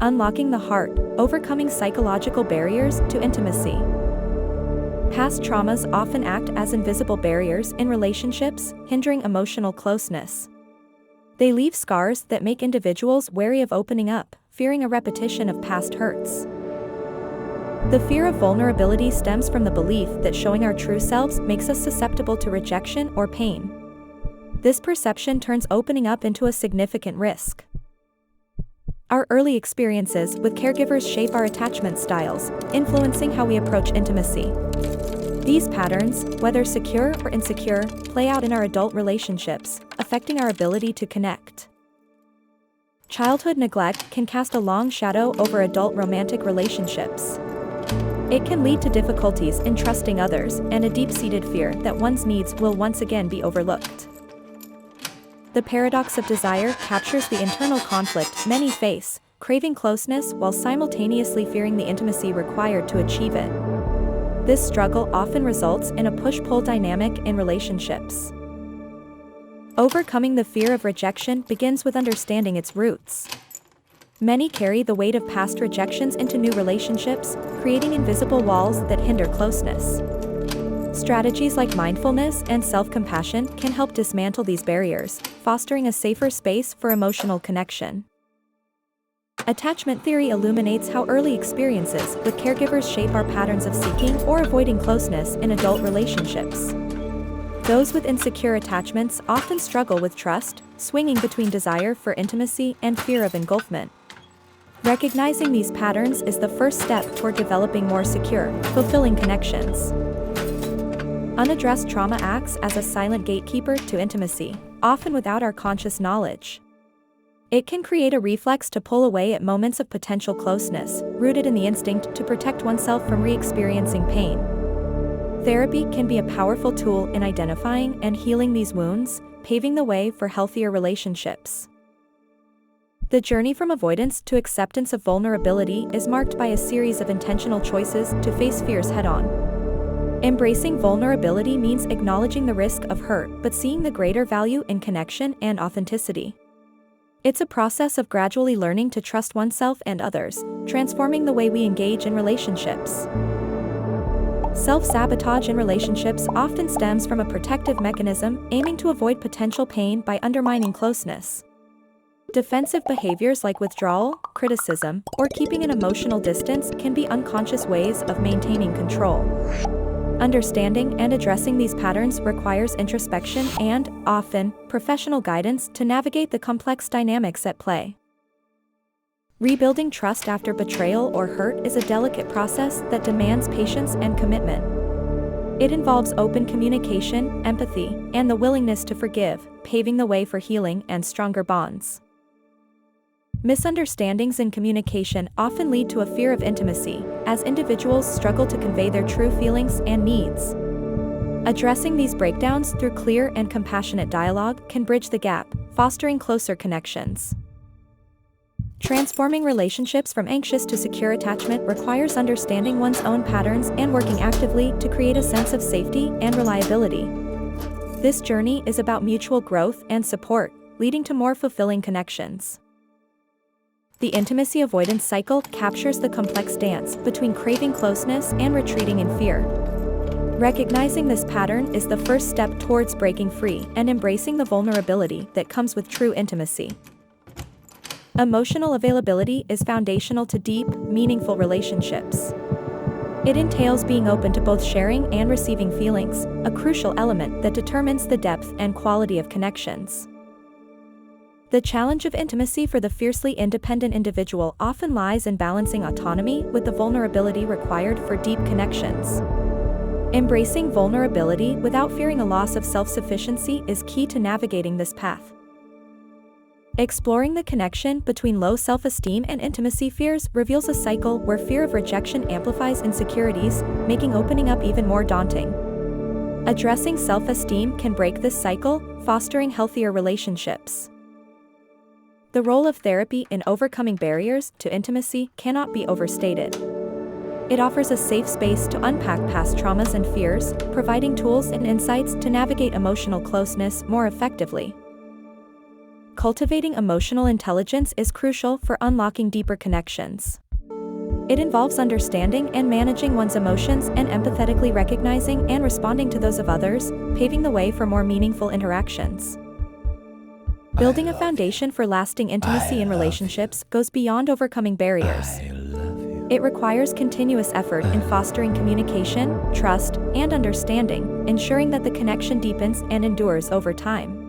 Unlocking the heart, overcoming psychological barriers to intimacy. Past traumas often act as invisible barriers in relationships, hindering emotional closeness. They leave scars that make individuals wary of opening up, fearing a repetition of past hurts. The fear of vulnerability stems from the belief that showing our true selves makes us susceptible to rejection or pain. This perception turns opening up into a significant risk. Our early experiences with caregivers shape our attachment styles, influencing how we approach intimacy. These patterns, whether secure or insecure, play out in our adult relationships, affecting our ability to connect. Childhood neglect can cast a long shadow over adult romantic relationships. It can lead to difficulties in trusting others and a deep-seated fear that one's needs will once again be overlooked. The paradox of desire captures the internal conflict many face, craving closeness while simultaneously fearing the intimacy required to achieve it. This struggle often results in a push-pull dynamic in relationships. Overcoming the fear of rejection begins with understanding its roots. Many carry the weight of past rejections into new relationships, creating invisible walls that hinder closeness. Strategies like mindfulness and self-compassion can help dismantle these barriers, fostering a safer space for emotional connection. Attachment theory illuminates how early experiences with caregivers shape our patterns of seeking or avoiding closeness in adult relationships. Those with insecure attachments often struggle with trust, swinging between desire for intimacy and fear of engulfment. Recognizing these patterns is the first step toward developing more secure, fulfilling connections. Unaddressed trauma acts as a silent gatekeeper to intimacy, often without our conscious knowledge. It can create a reflex to pull away at moments of potential closeness, rooted in the instinct to protect oneself from re-experiencing pain. Therapy can be a powerful tool in identifying and healing these wounds, paving the way for healthier relationships. The journey from avoidance to acceptance of vulnerability is marked by a series of intentional choices to face fears head-on. Embracing vulnerability means acknowledging the risk of hurt but seeing the greater value in connection and authenticity. It's a process of gradually learning to trust oneself and others, transforming the way we engage in relationships. Self-sabotage in relationships often stems from a protective mechanism aiming to avoid potential pain by undermining closeness. Defensive behaviors like withdrawal, criticism, or keeping an emotional distance can be unconscious ways of maintaining control. Understanding and addressing these patterns requires introspection and, often, professional guidance to navigate the complex dynamics at play. Rebuilding trust after betrayal or hurt is a delicate process that demands patience and commitment. It involves open communication, empathy, and the willingness to forgive, paving the way for healing and stronger bonds. Misunderstandings in communication often lead to a fear of intimacy, as individuals struggle to convey their true feelings and needs. Addressing these breakdowns through clear and compassionate dialogue can bridge the gap, fostering closer connections. Transforming relationships from anxious to secure attachment requires understanding one's own patterns and working actively to create a sense of safety and reliability. This journey is about mutual growth and support, leading to more fulfilling connections. The intimacy avoidance cycle captures the complex dance between craving closeness and retreating in fear. Recognizing this pattern is the first step towards breaking free and embracing the vulnerability that comes with true intimacy. Emotional availability is foundational to deep, meaningful relationships. It entails being open to both sharing and receiving feelings, a crucial element that determines the depth and quality of connections. The challenge of intimacy for the fiercely independent individual often lies in balancing autonomy with the vulnerability required for deep connections. Embracing vulnerability without fearing a loss of self-sufficiency is key to navigating this path. Exploring the connection between low self-esteem and intimacy fears reveals a cycle where fear of rejection amplifies insecurities, making opening up even more daunting. Addressing self-esteem can break this cycle, fostering healthier relationships. The role of therapy in overcoming barriers to intimacy cannot be overstated. It offers a safe space to unpack past traumas and fears, providing tools and insights to navigate emotional closeness more effectively. Cultivating emotional intelligence is crucial for unlocking deeper connections. It involves understanding and managing one's emotions and empathetically recognizing and responding to those of others, paving the way for more meaningful interactions. Building a foundation for lasting intimacy in relationships goes beyond overcoming barriers. It requires continuous effort in fostering communication, trust, and understanding, ensuring that the connection deepens and endures over time.